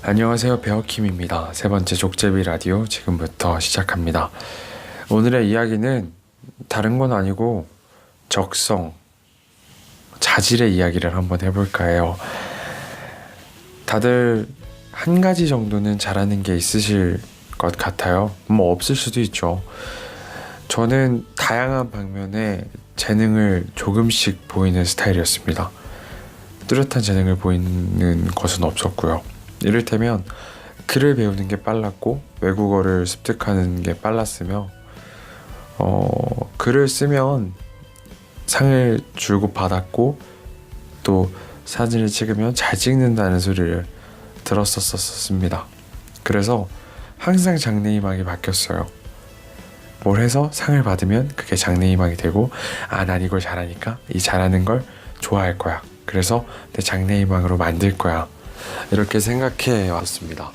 안녕하세요. 배어킴입니다. 세 번째 족제비 라디오 지금부터 시작합니다. 오늘의 이야기는 다른 건 아니고 적성, 자질의 이야기를 한번 해볼까 해요. 다들 한 가지 정도는 잘하는 게 있으실 것 같아요. 뭐 없을 수도 있죠. 저는 다양한 방면에 재능을 조금씩 보이는 스타일이었습니다. 뚜렷한 재능을 보이는 것은 없었고요. 이를테면 글을 배우는 게 빨랐고 외국어를 습득하는 게 빨랐으며 글을 쓰면 상을 주고 받았고 또 사진을 찍으면 잘 찍는다는 소리를 들었었습니다. 그래서 항상 장래희망이 바뀌었어요. 뭘 해서 상을 받으면 그게 장래희망이 되고 난 이걸 잘하니까 이 잘하는 걸 좋아할 거야. 그래서 내 장래희망으로 만들 거야. 이렇게 생각해 왔습니다.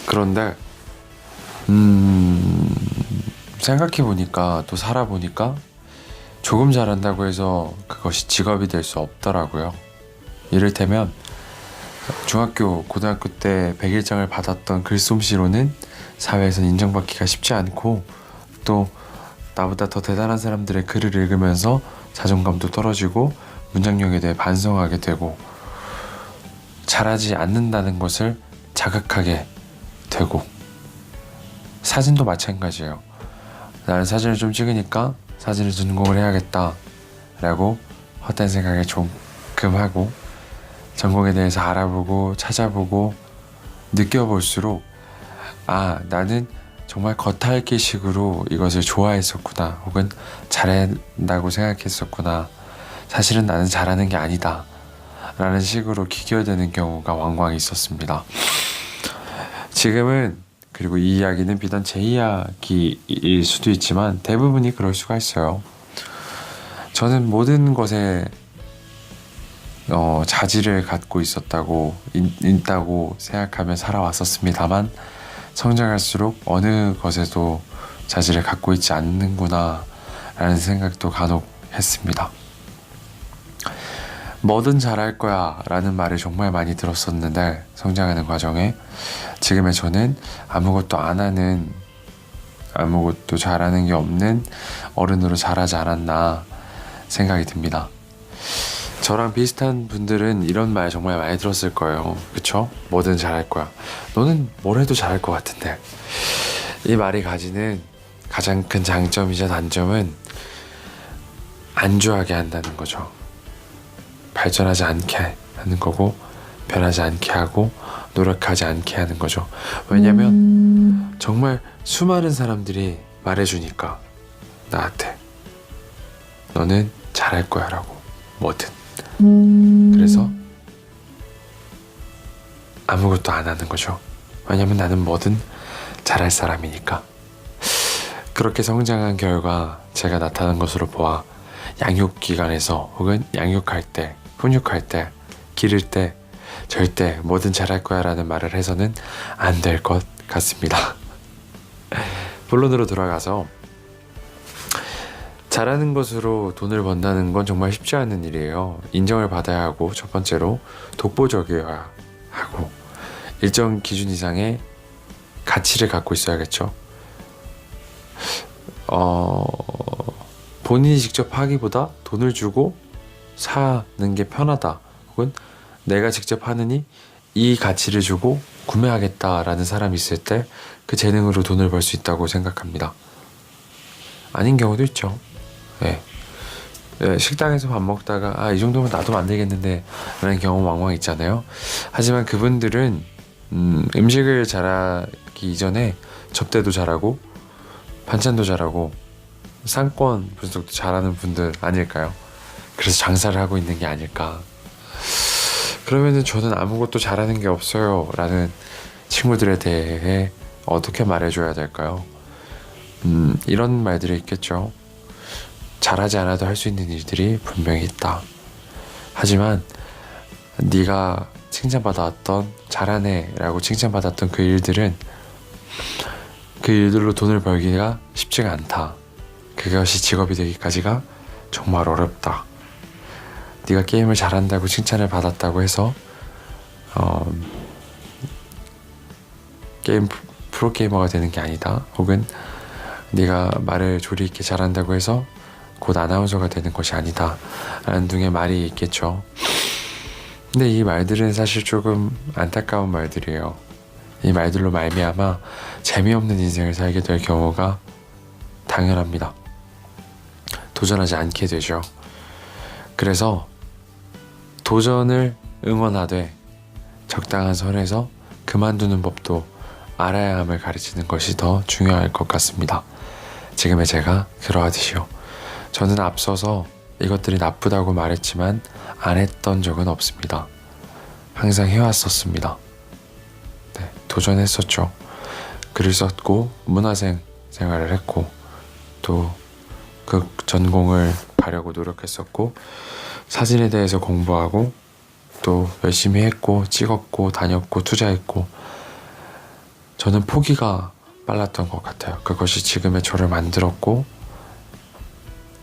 그런데 생각해보니까 또 살아보니까 조금 잘한다고 해서 그것이 직업이 될 수 없더라고요. 이를테면 중학교, 고등학교 때 100일장을 받았던 글솜씨로는 사회에서 인정받기가 쉽지 않고 또 나보다 더 대단한 사람들의 글을 읽으면서 자존감도 떨어지고 문장력에 대해 반성하게 되고 잘하지 않는다는 것을 자각하게 되고 사진도 마찬가지예요. 나는 사진을 좀 찍으니까 사진을 전공을 해야겠다 라고 헛된 생각을 조금 하고 전공에 대해서 알아보고 찾아보고 느껴볼수록 나는 정말 겉핥기식으로 이것을 좋아했었구나 혹은 잘한다고 생각했었구나 사실은 나는 잘하는 게 아니다 라는 식으로 귀결되는 경우가 왕왕 있었습니다. 지금은 그리고 이 이야기는 비단 제 이야기일 수도 있지만 대부분이 그럴 수가 있어요. 저는 모든 것에 자질을 갖고 있다고 생각하며 살아왔었습니다만 성장할수록 어느 것에도 자질을 갖고 있지 않는구나 라는 생각도 간혹 했습니다. 뭐든 잘할 거야 라는 말을 정말 많이 들었었는데 성장하는 과정에 지금의 저는 아무것도 안 하는 아무것도 잘하는 게 없는 어른으로 자라지 않았나 생각이 듭니다. 저랑 비슷한 분들은 이런 말 정말 많이 들었을 거예요. 그쵸? 뭐든 잘할 거야. 너는 뭘 해도 잘할 것 같은데. 이 말이 가지는 가장 큰 장점이자 단점은 안주하게 한다는 거죠. 발전하지 않게 하는 거고 변하지 않게 하고 노력하지 않게 하는 거죠. 왜냐면 정말 수많은 사람들이 말해주니까 나한테 너는 잘할 거야 라고 뭐든 그래서 아무것도 안 하는 거죠. 왜냐면 나는 뭐든 잘할 사람이니까. 그렇게 성장한 결과 제가 나타난 것으로 보아 양육기관에서 혹은 양육할 때 훈육할 때 기를 때 절대 뭐든 잘할 거야 라는 말을 해서는 안 될 것 같습니다. 본론으로 돌아가서 잘하는 것으로 돈을 번다는 건 정말 쉽지 않은 일이에요. 인정을 받아야 하고 첫 번째로 독보적이어야 하고 일정 기준 이상의 가치를 갖고 있어야겠죠. 본인이 직접 하기보다 돈을 주고 사는 게 편하다 혹은 내가 직접 하느니 이 가치를 주고 구매하겠다라는 사람이 있을 때 그 재능으로 돈을 벌 수 있다고 생각합니다. 아닌 경우도 있죠. 식당에서 밥 먹다가 이 정도면 나도 만들겠는데 라는 경우 왕왕 있잖아요. 하지만 그분들은 음식을 잘하기 이전에 접대도 잘하고 반찬도 잘하고 상권 분석도 잘하는 분들 아닐까요? 그래서 장사를 하고 있는 게 아닐까. 그러면은 저는 아무것도 잘하는 게 없어요 라는 친구들에 대해 어떻게 말해줘야 될까요? 이런 말들이 있겠죠. 잘하지 않아도 할 수 있는 일들이 분명히 있다. 하지만 네가 칭찬받았던 잘하네 라고 칭찬받았던 그 일들은 그 일들로 돈을 벌기가 쉽지가 않다. 그것이 직업이 되기까지가 정말 어렵다. 네가 게임을 잘한다고 칭찬을 받았다고 해서 게임 프로게이머가 되는 게 아니다. 혹은 네가 말을 조리 있게 잘한다고 해서 곧 아나운서가 되는 것이 아니다. 라는 등의 말이 있겠죠. 근데 이 말들은 사실 조금 안타까운 말들이에요. 이 말들로 말미암아 재미없는 인생을 살게 될 경우가 당연합니다. 도전하지 않게 되죠. 그래서 도전을 응원하되 적당한 선에서 그만두는 법도 알아야 함을 가르치는 것이 더 중요할 것 같습니다. 지금의 제가 그러하듯이요. 저는 앞서서 이것들이 나쁘다고 말했지만 안 했던 적은 없습니다. 항상 해왔었습니다. 네, 도전했었죠. 글을 썼고 문화생 생활을 했고 또 그 전공을 가려고 노력했었고 사진에 대해서 공부하고 또 열심히 했고 찍었고 다녔고 투자했고 저는 포기가 빨랐던 것 같아요. 그것이 지금의 저를 만들었고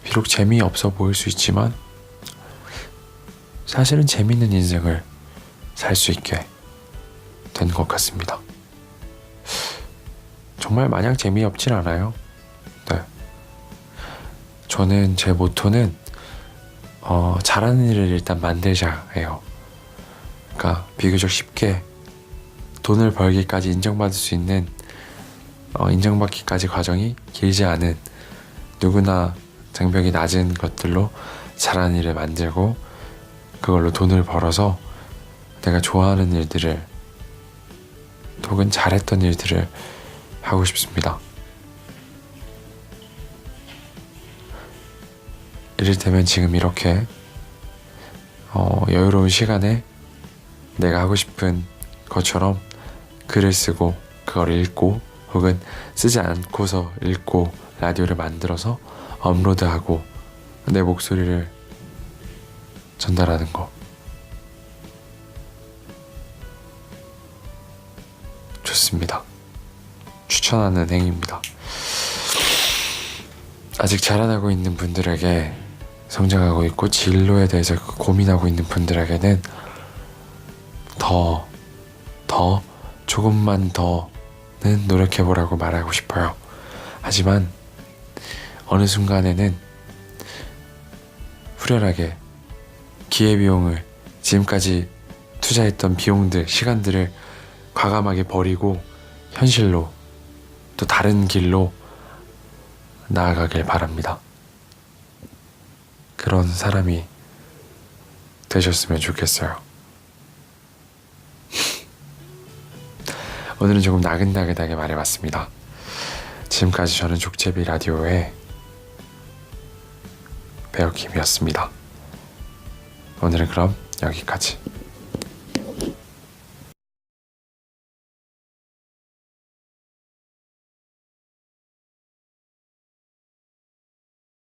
비록 재미없어 보일 수 있지만 사실은 재밌는 인생을 살 수 있게 된 것 같습니다. 정말 마냥 재미없진 않아요. 네. 저는 제 모토는 잘하는 일을 일단 만들자예요. 그러니까 비교적 쉽게 돈을 벌기까지 인정받을 수 있는 인정받기까지 과정이 길지 않은 누구나 장벽이 낮은 것들로 잘하는 일을 만들고 그걸로 돈을 벌어서 내가 좋아하는 일들을 혹은 잘했던 일들을 하고 싶습니다. 이를테면 지금 이렇게 여유로운 시간에 내가 하고 싶은 것처럼 글을 쓰고 그걸 읽고 혹은 쓰지 않고서 읽고 라디오를 만들어서 업로드하고 내 목소리를 전달하는 거 좋습니다. 추천하는 행위입니다. 아직 자라나고 있는 분들에게 성장하고 있고 진로에 대해서 고민하고 있는 분들에게는 조금만 더는 노력해보라고 말하고 싶어요. 하지만 어느 순간에는 후련하게 기회비용을 지금까지 투자했던 비용들, 시간들을 과감하게 버리고 현실로 또 다른 길로 나아가길 바랍니다. 그런 사람이 되셨으면 좋겠어요. 오늘은 조금 나긋나긋하게 말해봤습니다. 지금까지 저는 족제비 라디오의 배우킴이었습니다. 오늘은 그럼 여기까지.